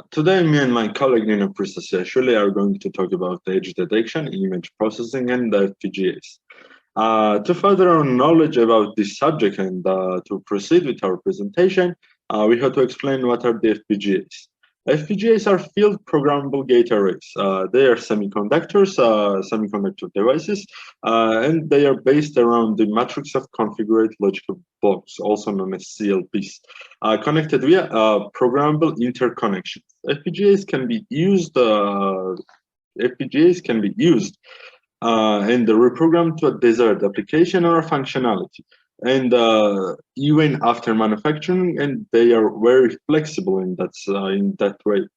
Today, me and my colleague Nina Kristesiashvili are going to talk about edge detection, image processing, and FPGAs. To further our knowledge about this subject and to proceed with our presentation, we have to explain what are the FPGAs. FPGAs are field programmable gate arrays. They are semiconductor devices, and they are based around the matrix of configured logical blocks, also known as CLPs, connected via programmable interconnections. FPGAs can be used. FPGAs can be used and reprogrammed to a desired application or a functionality. And even after manufacturing, and they are very flexible in that way.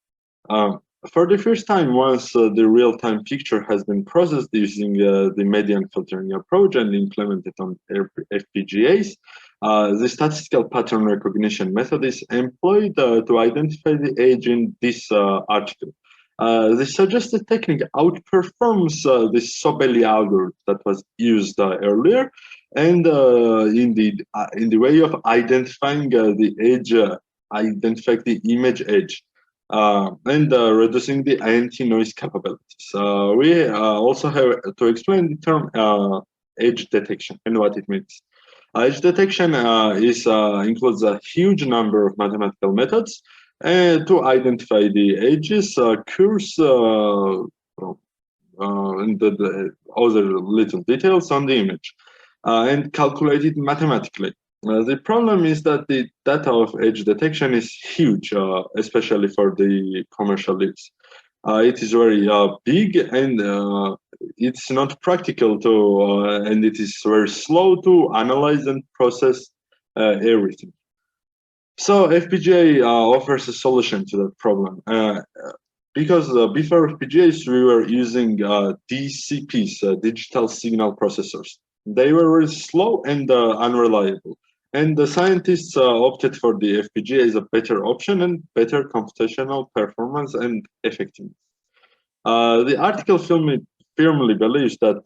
For the first time, once the real-time picture has been processed using the median filtering approach and implemented on FPGAs, the statistical pattern recognition method is employed to identify the edge in this article. The suggested technique outperforms the Shengelia algorithm that was used earlier, and in the way of identifying the edge, identifying the image edge, and reducing the anti-noise capabilities. We also have to explain the term edge detection and what it means. Edge detection includes a huge number of mathematical methods to identify the edges, curves, and the other little details on the image, and calculate it mathematically. The problem is that the data of edge detection is huge, especially for the commercial use. It is very big, and it's not practical to, and it is very slow to analyze and process everything. So FPGA offers a solution to that problem. Because before FPGAs, we were using DCPs, digital signal processors. They were very slow and unreliable. And the scientists opted for the FPGA as a better option and better computational performance and effectiveness. The article firmly believes that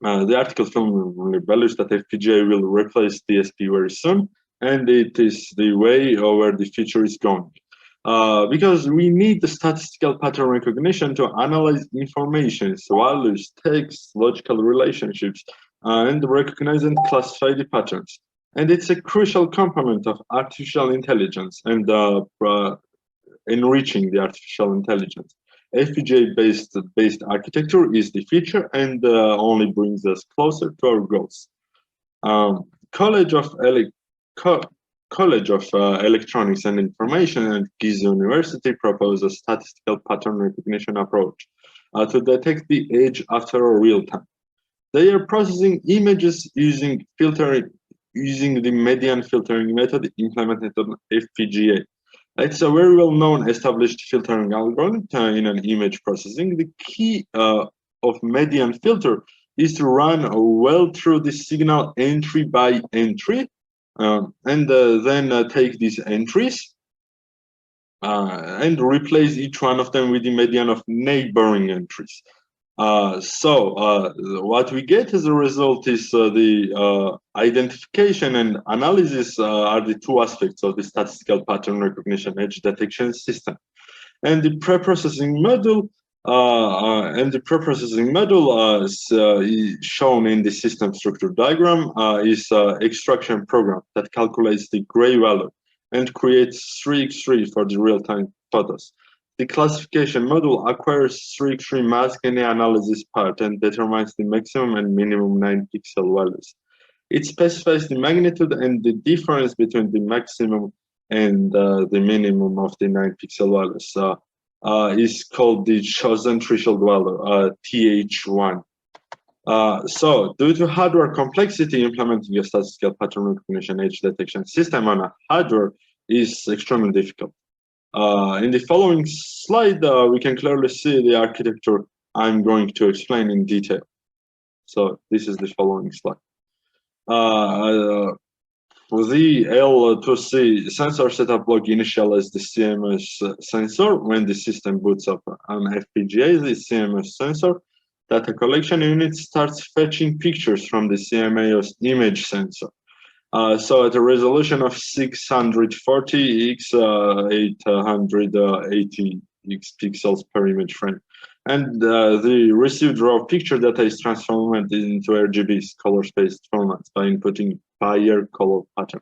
FPGA will replace DSP very soon, and it is the way where the future is going. Because we need the statistical pattern recognition to analyze information, values, text, logical relationships, and recognize and classify the patterns. And it's a crucial component of artificial intelligence and enriching the artificial intelligence. FPGA-based architecture is the future and only brings us closer to our goals. College of Electronics and Information and Giza University propose a statistical pattern recognition approach to detect the edge after a real time. They are processing images using the median filtering method implemented on FPGA. It's a very well-known established filtering algorithm in an image processing. The key of median filter is to run well through the signal entry by entry, and then take these entries and replace each one of them with the median of neighboring entries. So what we get as a result is the identification and analysis are the two aspects of the statistical pattern recognition edge detection system. And the preprocessing module is shown in the system structure diagram is extraction program that calculates the gray value and creates 3x3 for the real-time photos. The classification module acquires 3x3 mask in the analysis part and determines the maximum and minimum 9-pixel values. It specifies the magnitude and the difference between the maximum and the minimum of the 9-pixel values. Is called the chosen threshold value, TH1. So, due to hardware complexity, implementing a statistical pattern recognition edge detection system on a hardware is extremely difficult. In the following slide, we can clearly see the architecture I'm going to explain in detail. So, this is the following slide. The L2C sensor setup block initializes the CMOS sensor. When the system boots up an FPGA, the CMOS sensor data collection unit starts fetching pictures from the CMOS image sensor. So at a resolution of 640 x 880 x pixels per image frame. And the received raw picture data is transformed into RGB color space formats by inputting Bayer color pattern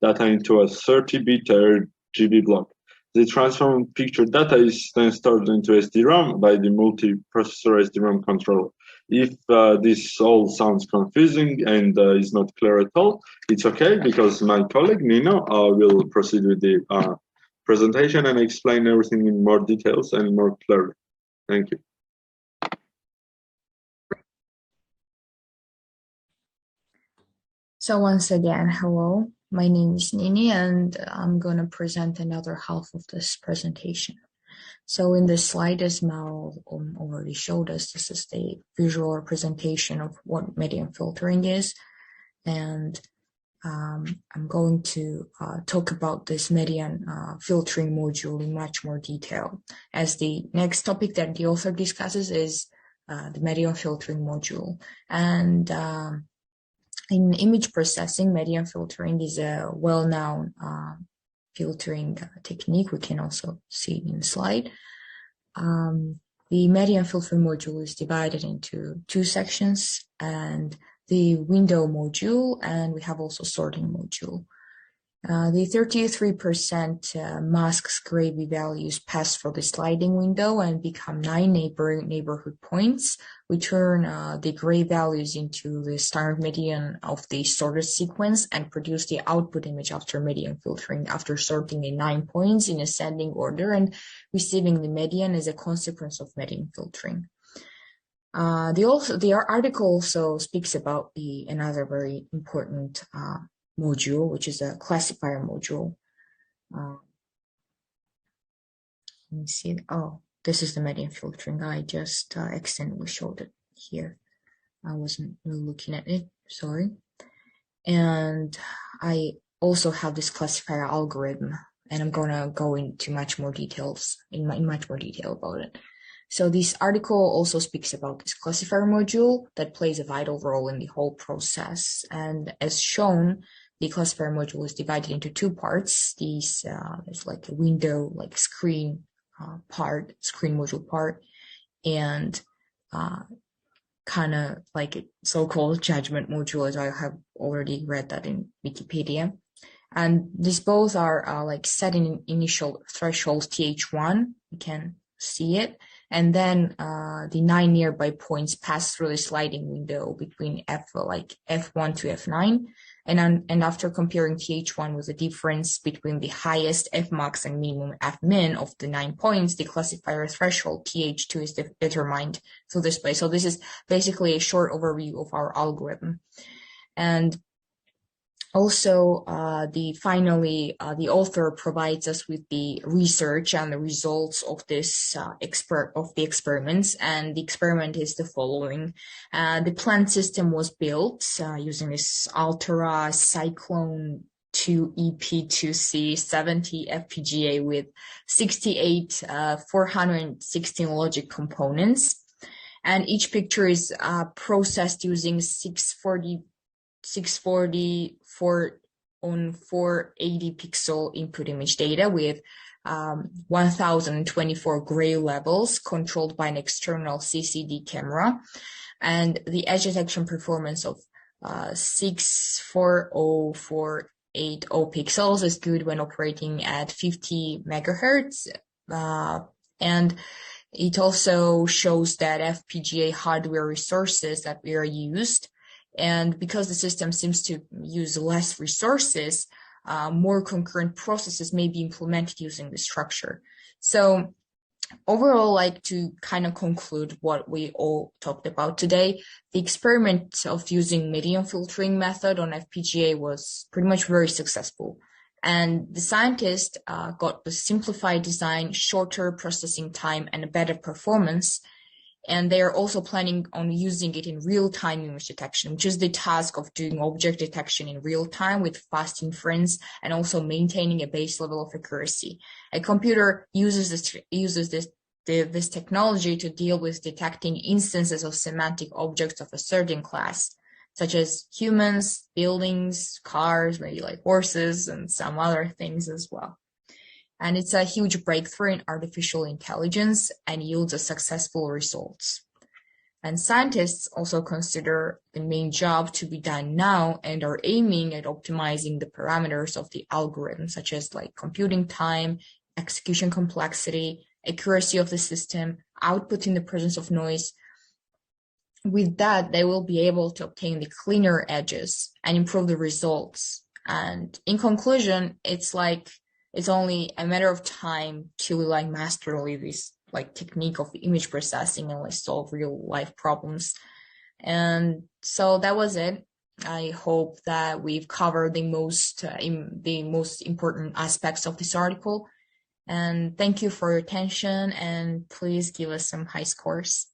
data into a 30-bit RGB block. The transformed picture data is then stored into SDRAM by the multi-processor SDRAM controller. If this all sounds confusing and is not clear at all, it's okay, because my colleague Nino will proceed with the presentation and explain everything in more details and more clearly. Thank you. So once again, hello, my name is Nini, and I'm going to present another half of this presentation. So in this slide, as Mal already showed us, this is the visual representation of what medium filtering is. And I'm going to talk about this median filtering module in much more detail, as the next topic that the author discusses is the median filtering module. And in image processing, median filtering is a well-known filtering technique. We can also see it in the slide. The median filtering module is divided into two sections, and the window module, and we have also sorting module. The 33% masks gravy values pass through the sliding window and become 9 neighborhood points. We turn the gray values into the standard median of the sorted sequence and produce the output image after median filtering, after sorting the 9 points in ascending order and receiving the median as a consequence of median filtering. The article also speaks about another very important module, which is a classifier module. Let me see. Oh, this is the median filtering. I just accidentally showed it here. I wasn't really looking at it. Sorry. And I also have this classifier algorithm, and I'm gonna go into much more details in much more detail about it. So this article also speaks about this classifier module that plays a vital role in the whole process. And as shown, the classifier module is divided into two parts. There's like a window, like screen screen module part, and kind of like a so-called judgment module, as I have already read that in Wikipedia. And these both are like set in initial threshold TH1. You can see it. And then the 9 nearby points pass through the sliding window between F1 to F9. And after comparing TH1 with the difference between the highest Fmax and minimum Fmin of the 9 points, the classifier threshold TH2 is determined through this way. So this is basically a short overview of our algorithm. And also, the author provides us with the research and the results of this experiments, and the experiment is the following. The plant system was built using this Altera Cyclone 2 EP2C 70 FPGA with 68 416 logic components, and each picture is processed using 644 on 480 pixel input image data with 1024 gray levels controlled by an external CCD camera, and the edge detection performance of 640,480 pixels is good when operating at 50 megahertz, and it also shows that FPGA hardware resources that were used. And because the system seems to use less resources, more concurrent processes may be implemented using the structure. So overall, like to kind of conclude what we all talked about today, the experiment of using median filtering method on FPGA was pretty much very successful. And the scientists got the simplified design, shorter processing time, and a better performance. And they are also planning on using it in real-time image detection, which is the task of doing object detection in real time with fast inference and also maintaining a base level of accuracy. A computer uses this technology to deal with detecting instances of semantic objects of a certain class. such as humans, buildings, cars, maybe like horses, and some other things as well. And it's a huge breakthrough in artificial intelligence and yields a successful results. And scientists also consider the main job to be done now and are aiming at optimizing the parameters of the algorithm, such as like computing time, execution complexity, accuracy of the system, output in the presence of noise. With that, they will be able to obtain the cleaner edges and improve the results. And in conclusion, it's only a matter of time till we like master this like technique of image processing and like solve real life problems. And so that was it. I hope that we've covered the most important aspects of this article. And thank you for your attention, and please give us some high scores.